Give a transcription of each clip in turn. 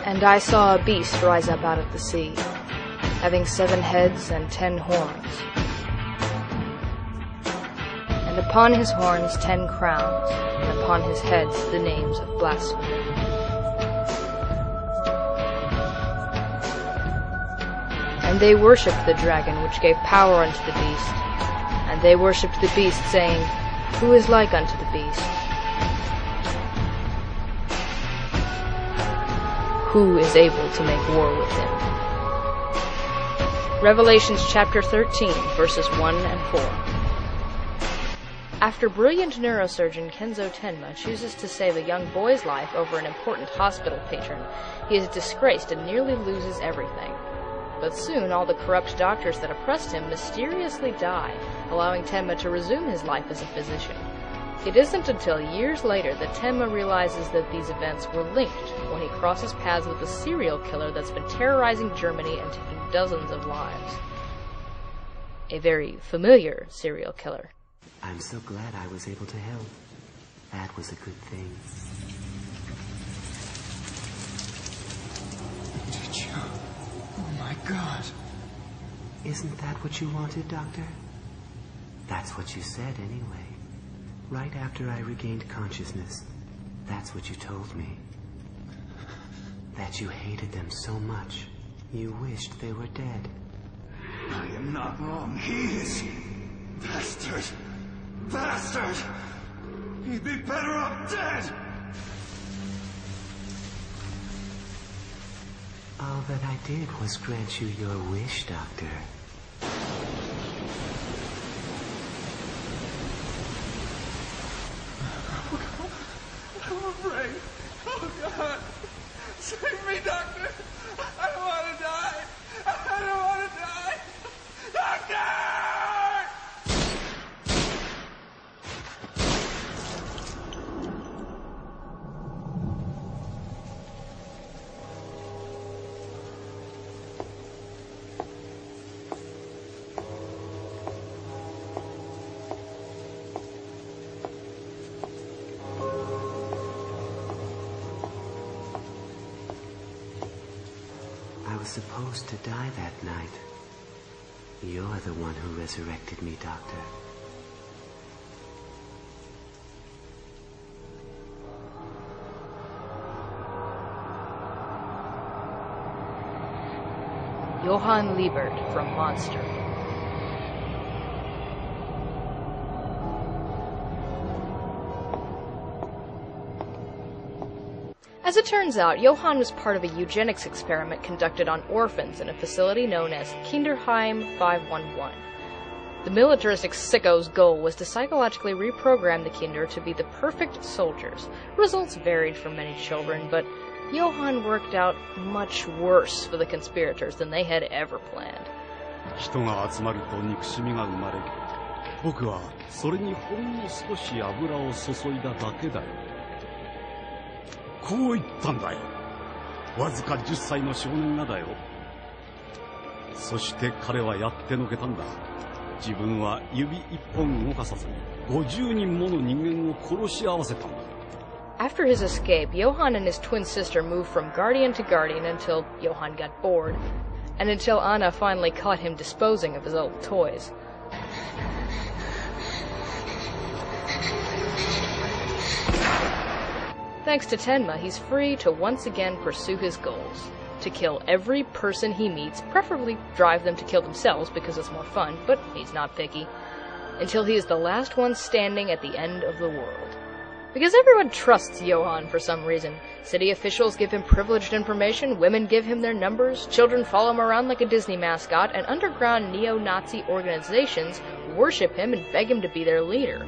And I saw a beast rise up out of the sea, having 7 heads and 10 horns. And upon his horns 10 crowns, and upon his heads the names of blasphemy. And they worshipped the dragon, which gave power unto the beast. And they worshipped the beast, saying, Who is like unto the beast? Who is able to make war with him? Revelations chapter 13, verses 1 and 4. After brilliant neurosurgeon Kenzo Tenma chooses to save a young boy's life over an important hospital patron, he is disgraced and nearly loses everything. But soon all the corrupt doctors that oppressed him mysteriously die, allowing Tenma to resume his life as a physician. It isn't until years later that Tenma realizes that these events were linked when he crosses paths with a serial killer that's been terrorizing Germany and taking dozens of lives. A very familiar serial killer. I'm so glad I was able to help. That was a good thing. Did you? Oh my God. Isn't that what you wanted, Doctor? That's what you said anyway. Right after I regained consciousness, that's what you told me. That you hated them so much, you wished they were dead. I am not wrong. He is. Bastard. Bastard! He'd be better off dead! All that I did was grant you your wish, Doctor. I'm afraid. Oh, God. Save me, Doctor. I don't want to die. I don't want to die. Doctor! I was supposed to die that night. You're the one who resurrected me, Doctor. Johan Liebert from Monster. As it turns out, Johan was part of a eugenics experiment conducted on orphans in a facility known as Kinderheim 511. The militaristic sicko's goal was to psychologically reprogram the Kinder to be the perfect soldiers. Results varied for many children, but Johan worked out much worse for the conspirators than they had ever planned. 人が集まると憎しみが生まれる。僕はそれにほんの少し油を注いだだけだよ。こう言ったんだよ。わずか10歳の少年がだよ。そして彼はやってのけたんだ。自分は指一本動かさずに50人もの人間を殺し合わせたんだ。After his escape, Johan and his twin sister moved from guardian to guardian until Johan got bored, and until Anna finally caught him disposing of his old toys. Thanks to Tenma, he's free to once again pursue his goals. To kill every person he meets, preferably drive them to kill themselves because it's more fun, but he's not picky. Until he is the last one standing at the end of the world. Because everyone trusts Johan for some reason. City officials give him privileged information, women give him their numbers, children follow him around like a Disney mascot, and underground neo-Nazi organizations worship him and beg him to be their leader.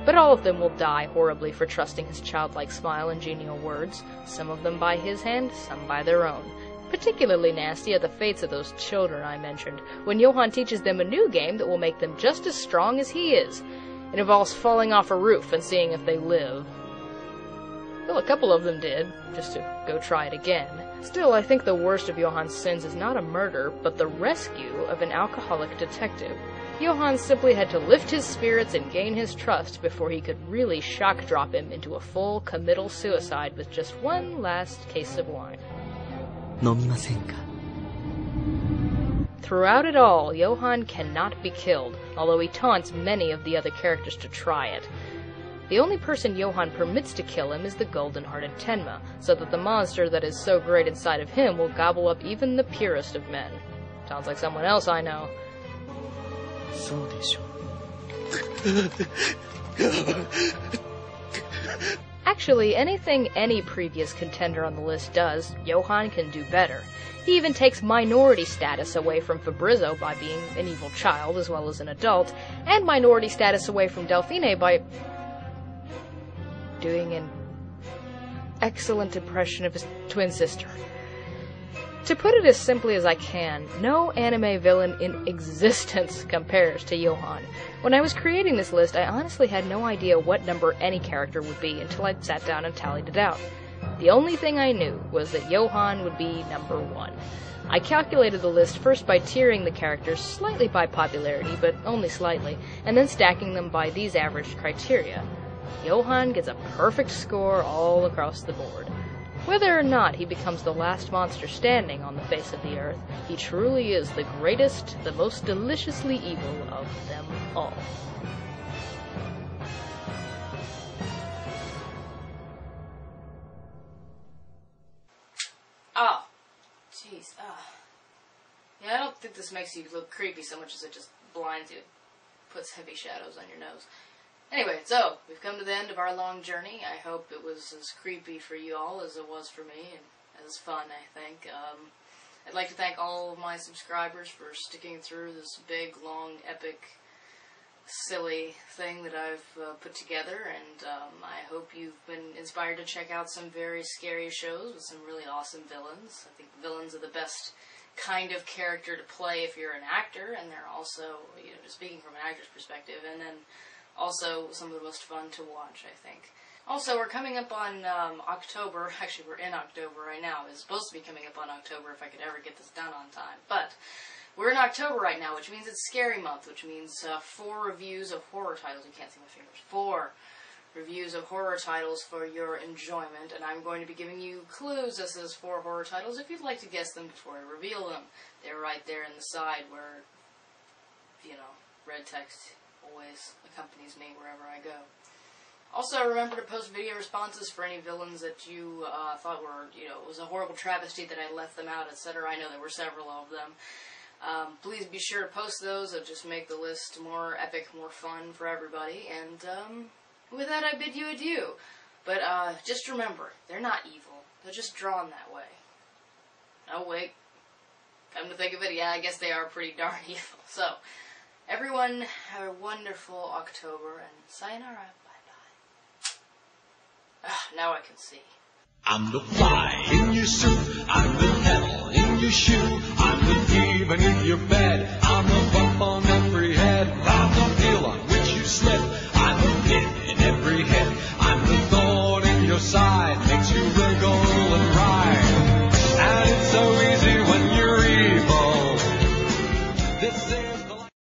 But all of them will die horribly for trusting his childlike smile and genial words, some of them by his hand, some by their own. Particularly nasty are the fates of those children I mentioned, when Johan teaches them a new game that will make them just as strong as he is. It involves falling off a roof and seeing if they live. Well, a couple of them did, just to go try it again. Still, I think the worst of Johan's sins is not a murder, but the rescue of an alcoholic detective. Johan simply had to lift his spirits and gain his trust before he could really shock drop him into a full committal suicide with just one last case of wine. 飲みませんか? Throughout it all, Johan cannot be killed, although he taunts many of the other characters to try it. The only person Johan permits to kill him is the golden-hearted Tenma, so that the monster that is so great inside of him will gobble up even the purest of men. Sounds like someone else I know. そうでしょう. Actually, anything any previous contender on the list does, Johan can do better. He even takes minority status away from Fabrizio by being an evil child as well as an adult, and minority status away from Delphine by doing an excellent impression of his twin sister. To put it as simply as I can, no anime villain in existence compares to Johan. When I was creating this list, I honestly had no idea what number any character would be until I sat down and tallied it out. The only thing I knew was that Johan would be number 1. I calculated the list first by tiering the characters slightly by popularity, but only slightly, and then stacking them by these averaged criteria. Johan gets a perfect score all across the board. Whether or not he becomes the last monster standing on the face of the earth, he truly is the greatest, the most deliciously evil of them all. Oh, jeez. Yeah, I don't think this makes you look creepy so much as it just blinds you. Puts heavy shadows on your nose. Anyway, so, we've come to the end of our long journey. I hope it was as creepy for you all as it was for me, and as fun, I think. I'd like to thank all of my subscribers for sticking through this big, long, epic, silly thing that I've put together, and I hope you've been inspired to check out some very scary shows with some really awesome villains. I think villains are the best kind of character to play if you're an actor, and they're also, you know, just speaking from an actor's perspective, and then also some of the most fun to watch, I think. Also, we're coming up on October. Actually, we're in October right now. It's supposed to be coming up on October if I could ever get this done on time. But we're in October right now, which means it's Scary Month, which means 4 reviews of horror titles. You can't see my fingers. 4 reviews of horror titles for your enjoyment, and I'm going to be giving you clues as those 4 horror titles if you'd like to guess them before I reveal them. They're right there in the side where, you know, red text always accompanies me wherever I go. Also, remember to post video responses for any villains that you thought were, you know, it was a horrible travesty that I left them out, etc. I know there were several of them. Please be sure to post those. It'll just make the list more epic, more fun for everybody. And with that, I bid you adieu. But just remember, they're not evil. They're just drawn that way. Oh, wait. Come to think of it, yeah, I guess they are pretty darn evil. So, everyone, have a wonderful October, and sayonara. Bye-bye. Now I can see. I'm the fly in your suit, I'm the devil in your shoe, I'm the demon in your bed, I'm the